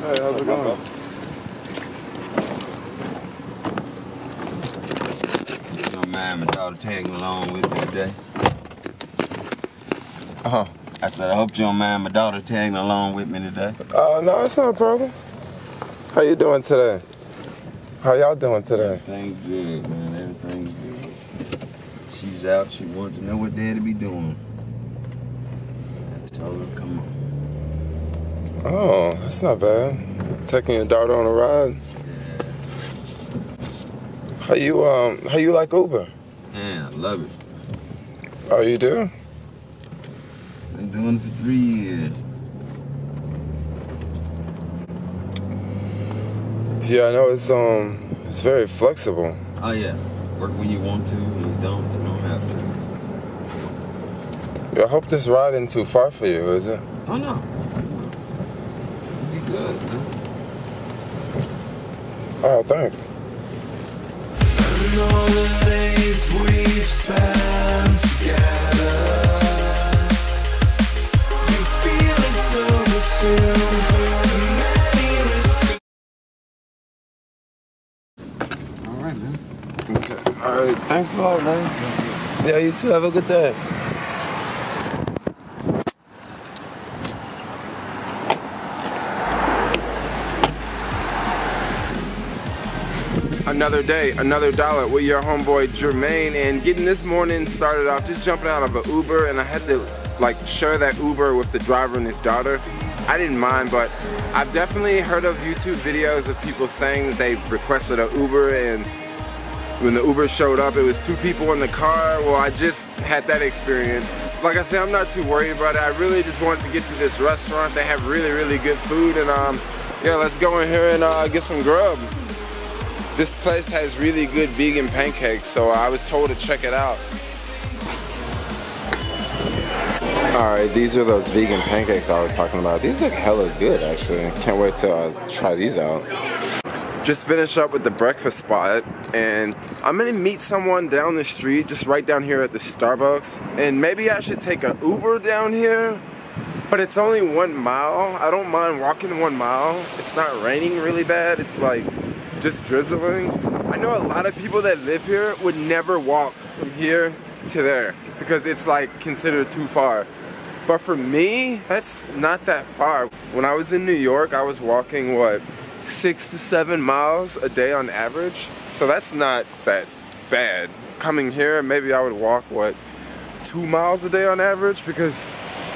Hey, how's it going? Don't mind my daughter tagging along with me today. I said, I hope you don't mind my daughter tagging along with me today. No, it's not a problem. How you doing today? How y'all doing today? Everything's good, man. Everything's good. She's out. She wanted to know what Daddy be doing. So I told her, come on. Oh, that's not bad. Taking your daughter on a ride. Yeah. How you like Uber? Man, I love it. Oh, you do? Been doing it for 3 years. Yeah, I know it's very flexible. Oh yeah. Work when you want to, when you don't have to. Yeah, I hope this ride isn't too far for you, is it? Oh no. It'll be good, man. Oh, thanks. And all the days we've spent together, you feel it so soon. Alright, man. Okay. All right, thanks a lot, man. Yeah, you too. Have a good day. Another day, another dollar with your homeboy Jermaine, and getting this morning started off just jumping out of an Uber, and I had to like share that Uber with the driver and his daughter. I didn't mind, but I've definitely heard of YouTube videos of people saying that they requested an Uber, and when the Uber showed up, it was 2 people in the car. Well, I just had that experience. Like I said, I'm not too worried about it. I really just wanted to get to this restaurant. They have really, really good food, and yeah, let's go in here and get some grub. This place has really good vegan pancakes, so I was told to check it out. Alright, these are those vegan pancakes I was talking about. These look hella good, actually. Can't wait to try these out. Just finished up with the breakfast spot, and I'm gonna meet someone down the street, just right down here at the Starbucks. And maybe I should take an Uber down here, but it's only 1 mile. I don't mind walking 1 mile. It's not raining really bad. It's like just drizzling. I know a lot of people that live here would never walk from here to there because it's like considered too far. But for me, that's not that far. When I was in New York, I was walking, what, 6 to 7 miles a day on average? So that's not that bad. Coming here, maybe I would walk, what, 2 miles a day on average because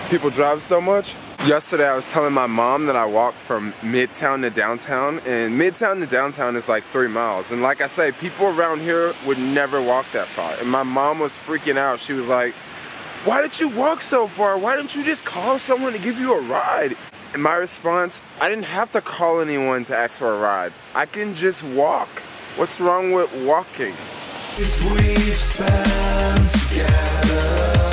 people drive so much. Yesterday I was telling my mom that I walked from Midtown to downtown, and Midtown to downtown is like 3 miles. And like I say, people around here would never walk that far. And my mom was freaking out. She was like, why did you walk so far? Why didn't you just call someone to give you a ride? And my response, I didn't have to call anyone to ask for a ride. I can just walk. What's wrong with walking? We've spent together.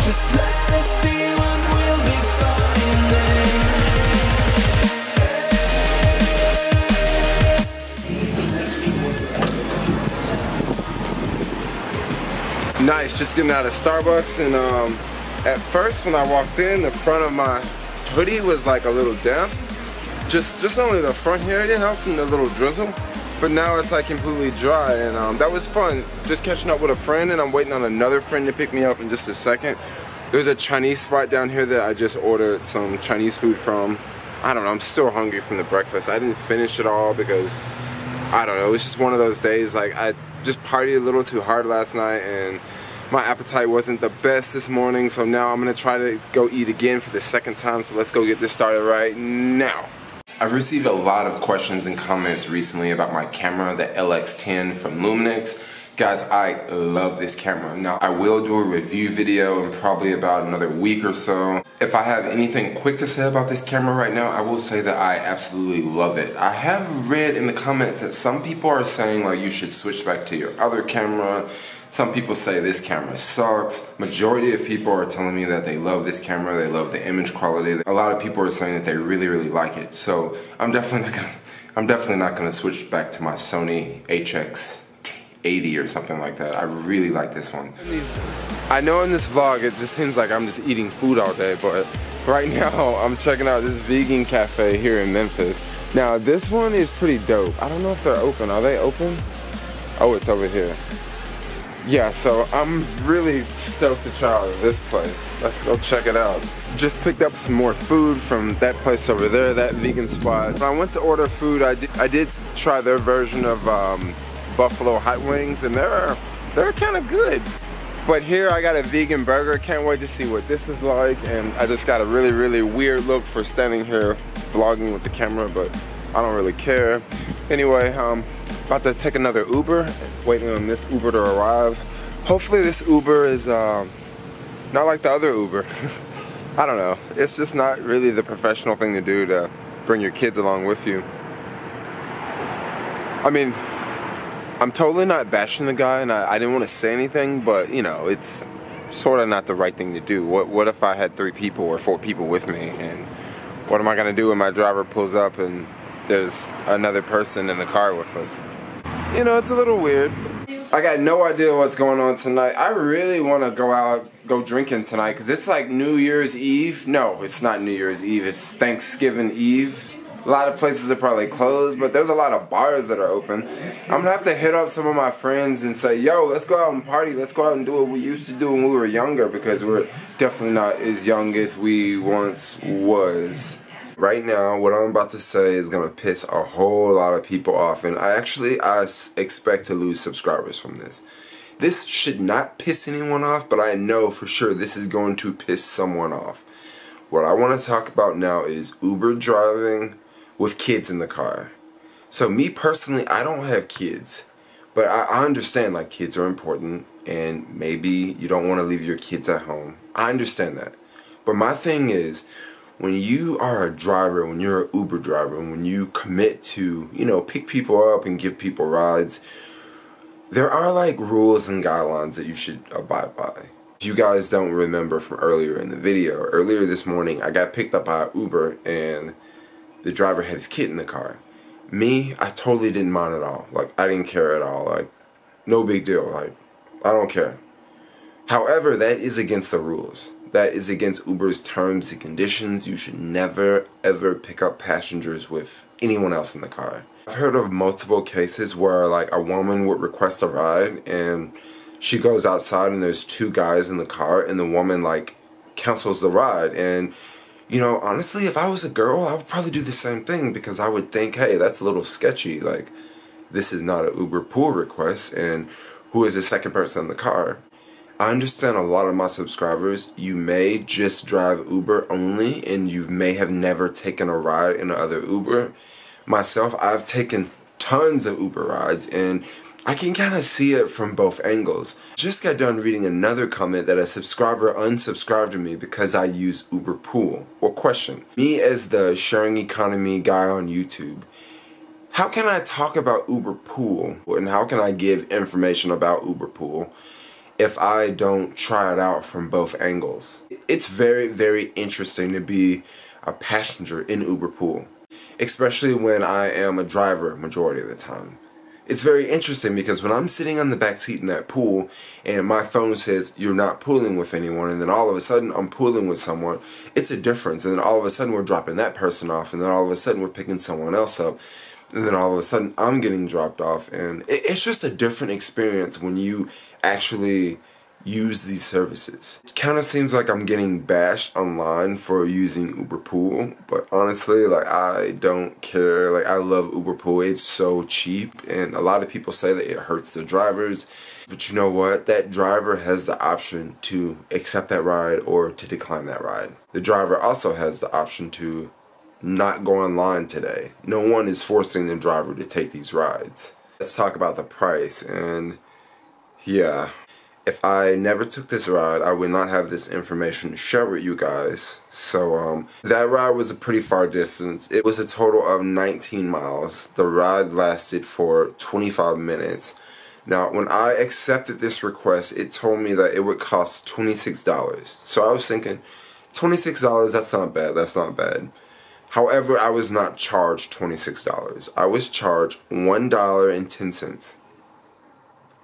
Just let us see when we'll be finding. Nice, just getting out of Starbucks, and at first when I walked in, the front of my hoodie was like a little damp. Just only the front here, you know, from the little drizzle. But now it's like completely dry, and that was fun. Just catching up with a friend, and I'm waiting on another friend to pick me up in just a second. There's a Chinese spot down here that I just ordered some Chinese food from. I don't know, I'm still hungry from the breakfast. I didn't finish it all because, I don't know, it was just one of those days. Like, I just partied a little too hard last night, and my appetite wasn't the best this morning, so now I'm gonna try to go eat again for the second time, so let's go get this started right now. I've received a lot of questions and comments recently about my camera, the LX10 from Lumix. Guys, I love this camera. Now, I will do a review video in probably about another week or so. If I have anything quick to say about this camera right now, I will say that I absolutely love it. I have read in the comments that some people are saying like you should switch back to your other camera. Some people say this camera sucks. Majority of people are telling me that they love this camera, they love the image quality. A lot of people are saying that they really, really like it. So I'm definitely not gonna switch back to my Sony HX10. $80 or something like that. I really like this one. I know in this vlog it just seems like I'm just eating food all day, but right now I'm checking out this vegan cafe here in Memphis. Now this one is pretty dope. I don't know if they're open. Are they open? Oh, it's over here. Yeah, so I'm really stoked to try out this place. Let's go check it out. Just picked up some more food from that place over there, that vegan spot. When I went to order food, I did try their version of buffalo hot wings, and they're kind of good. But here I got a vegan burger. Can't wait to see what this is like. And I just got a really weird look for standing here vlogging with the camera, but I don't really care. Anyway, about to take another Uber, waiting on this Uber to arrive. Hopefully this Uber is not like the other Uber. I don't know. It's just not really the professional thing to do to bring your kids along with you. I mean, I'm totally not bashing the guy, and I didn't want to say anything, but you know, it's sort of not the right thing to do. What if I had 3 people or 4 people with me, and what am I gonna do when my driver pulls up and there's another person in the car with us? You know, it's a little weird. I got no idea what's going on tonight. I really want to go drinking tonight because it's like New Year's Eve. No, it's not New Year's Eve. It's Thanksgiving Eve. A lot of places are probably closed, but there's a lot of bars that are open. I'm gonna have to hit up some of my friends and say, yo, let's go out and party. Let's go out and do what we used to do when we were younger, because we're definitely not as young as we once was. Right now, what I'm about to say is gonna piss a whole lot of people off, and I expect to lose subscribers from this. This should not piss anyone off, but I know for sure this is going to piss someone off. What I want to talk about now is Uber driving with kids in the car. So me personally, I don't have kids, but I understand like kids are important, and maybe you don't want to leave your kids at home. I understand that. But my thing is, when you are a driver, when you're an Uber driver, when you commit to, you know, pick people up and give people rides, there are like rules and guidelines that you should abide by. If you guys don't remember from earlier in the video, earlier this morning I got picked up by an Uber and the driver had his kid in the car. Me, I totally didn't mind at all. Like, I didn't care at all. Like, no big deal. Like, I don't care. However, that is against the rules. That is against Uber's terms and conditions. You should never, ever pick up passengers with anyone else in the car. I've heard of multiple cases where like a woman would request a ride and she goes outside and there's 2 guys in the car and the woman like cancels the ride. And you know, honestly, if I was a girl, I would probably do the same thing, because I would think, hey, that's a little sketchy. Like, this is not an Uber pull request, and who is the second person in the car? I understand a lot of my subscribers, you may just drive Uber only, and you may have never taken a ride in another Uber. Myself, I've taken tons of Uber rides, and I can kind of see it from both angles. Just got done reading another comment that a subscriber unsubscribed to me because I use Uber Pool. Or question, me as the sharing economy guy on YouTube, how can I talk about Uber Pool, and how can I give information about Uber Pool if I don't try it out from both angles? It's very interesting to be a passenger in Uber Pool, especially when I am a driver majority of the time. It's very interesting because when I'm sitting on the back seat in that pool and my phone says you're not pooling with anyone, and then all of a sudden I'm pooling with someone, it's a difference. And then all of a sudden we're dropping that person off, and then all of a sudden we're picking someone else up, and then all of a sudden I'm getting dropped off. And it's just a different experience when you actually use these services. It kind of seems like I'm getting bashed online for using Uber Pool, but honestly, like, I don't care. Like, I love Uber Pool. It's so cheap, and a lot of people say that it hurts the drivers, but you know what? That driver has the option to accept that ride or to decline that ride. The driver also has the option to not go online today. No one is forcing the driver to take these rides. Let's talk about the price, and yeah. If I never took this ride, I would not have this information to share with you guys. So that ride was a pretty far distance. It was a total of 19 miles. The ride lasted for 25 minutes. Now, when I accepted this request, it told me that it would cost $26. So I was thinking, $26, that's not bad, that's not bad. However, I was not charged $26. I was charged $1.10.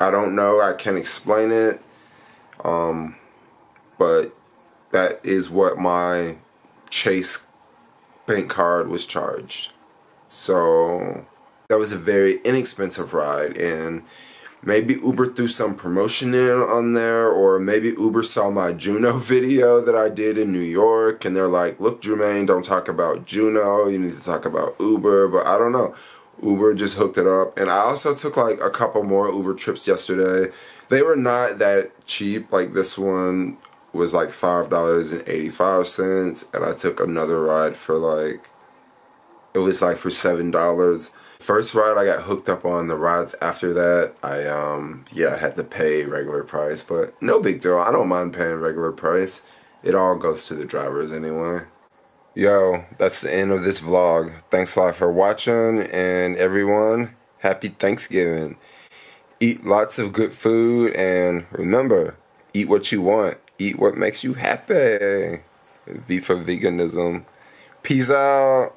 I don't know. I can't explain it. But that is what my Chase bank card was charged. So that was a very inexpensive ride, and maybe Uber threw some promotion in on there, or maybe Uber saw my Juno video that I did in New York, and they're like, look, Jermaine, don't talk about Juno, you need to talk about Uber. But I don't know. Uber just hooked it up. And I also took like a couple more Uber trips yesterday. They were not that cheap. Like this one was like $5.85, and I took another ride for like, it was like for $7. First ride I got hooked up on. The rides after that, I had to pay regular price, but no big deal. I don't mind paying regular price. It all goes to the drivers anyway. Yo, that's the end of this vlog. Thanks a lot for watching, and everyone, happy Thanksgiving. Eat lots of good food, and remember, eat what you want. Eat what makes you happy. V for veganism. Peace out.